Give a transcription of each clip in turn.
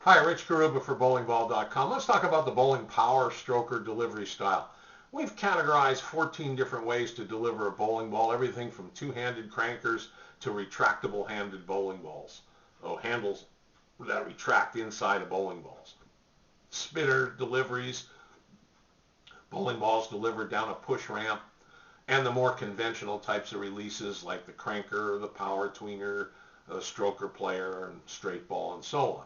Hi, Rich Carrubba for bowlingball.com. Let's talk about the bowling power stroker delivery style. We've categorized 14 different ways to deliver a bowling ball, everything from two-handed crankers to retractable handed bowling balls. Handles that retract inside of bowling balls. Spinner deliveries, bowling balls delivered down a push ramp, and the more conventional types of releases like the cranker, the power tweener, the stroker player, and straight ball, and so on.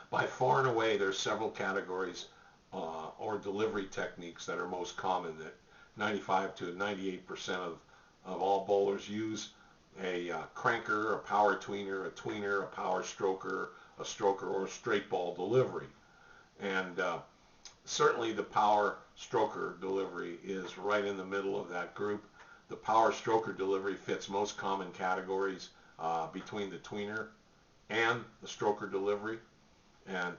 By far and away, there's several categories or delivery techniques that are most common that 95 to 98% of all bowlers use. A cranker, a power tweener, a power stroker, a stroker, or a straight ball delivery. And certainly the power stroker delivery is right in the middle of that group. The power stroker delivery fits most common categories between the tweener and the stroker delivery. And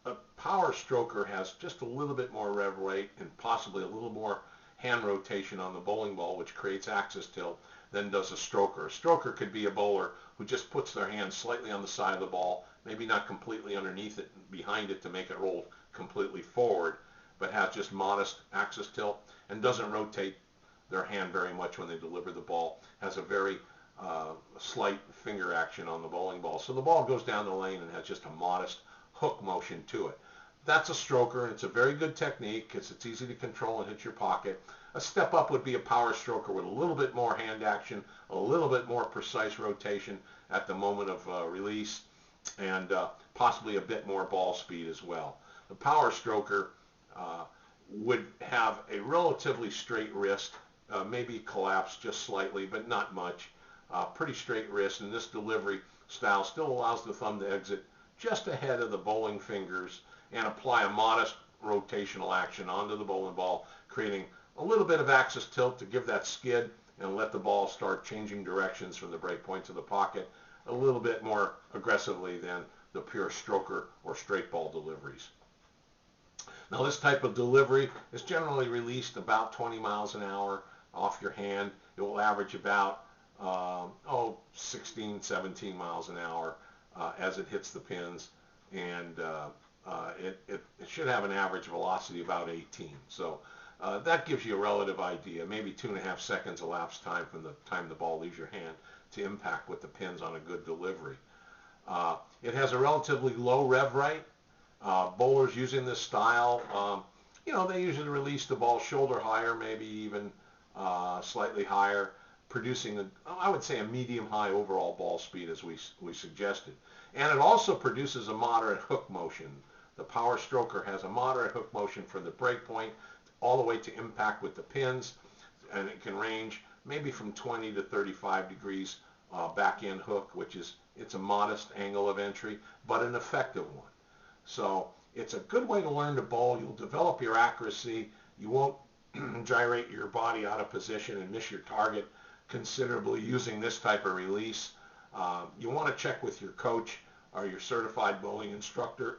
a power stroker has just a little bit more rev rate and possibly a little more hand rotation on the bowling ball, which creates axis tilt, than does a stroker. A stroker could be a bowler who just puts their hand slightly on the side of the ball, maybe not completely underneath it and behind it to make it roll completely forward, but has just modest axis tilt and doesn't rotate their hand very much when they deliver the ball, has a very slight finger action on the bowling ball. So the ball goes down the lane and has just a modest hook motion to it. That's a stroker, and it's a very good technique because it's easy to control and hit your pocket. A step up would be a power stroker with a little bit more hand action, a little bit more precise rotation at the moment of release, and possibly a bit more ball speed as well. The power stroker would have a relatively straight wrist, maybe collapse just slightly, but not much. Pretty straight wrist, and this delivery style still allows the thumb to exit just ahead of the bowling fingers and apply a modest rotational action onto the bowling ball, creating a little bit of axis tilt to give that skid and let the ball start changing directions from the break point to the pocket a little bit more aggressively than the pure stroker or straight ball deliveries. Now, this type of delivery is generally released about 20 miles an hour off your hand. It will average about 16, 17 miles an hour as it hits the pins, and it should have an average velocity about 18. So that gives you a relative idea, maybe 2.5 seconds elapsed time from the time the ball leaves your hand to impact with the pins on a good delivery. It has a relatively low rev rate. Bowlers using this style, they usually release the ball shoulder higher, maybe even slightly higher, producing, I would say, a medium-high overall ball speed as we suggested. And it also produces a moderate hook motion. The power stroker has a moderate hook motion from the break point all the way to impact with the pins, and it can range maybe from 20 to 35 degrees back-end hook, it's a modest angle of entry, but an effective one. So it's a good way to learn to bowl. You'll develop your accuracy. You won't gyrate your body out of position and miss your target considerably using this type of release. You want to check with your coach or your certified bowling instructor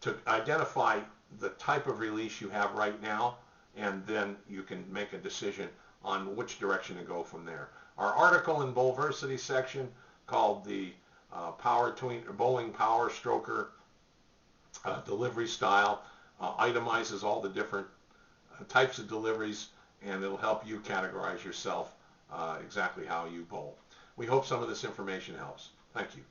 to identify the type of release you have right now, and then you can make a decision on which direction to go from there. Our article in Bowlversity section called the Bowling Power Stroker Delivery Style itemizes all the different types of deliveries, and it'll help you categorize yourself exactly how you bowl. We hope some of this information helps. Thank you.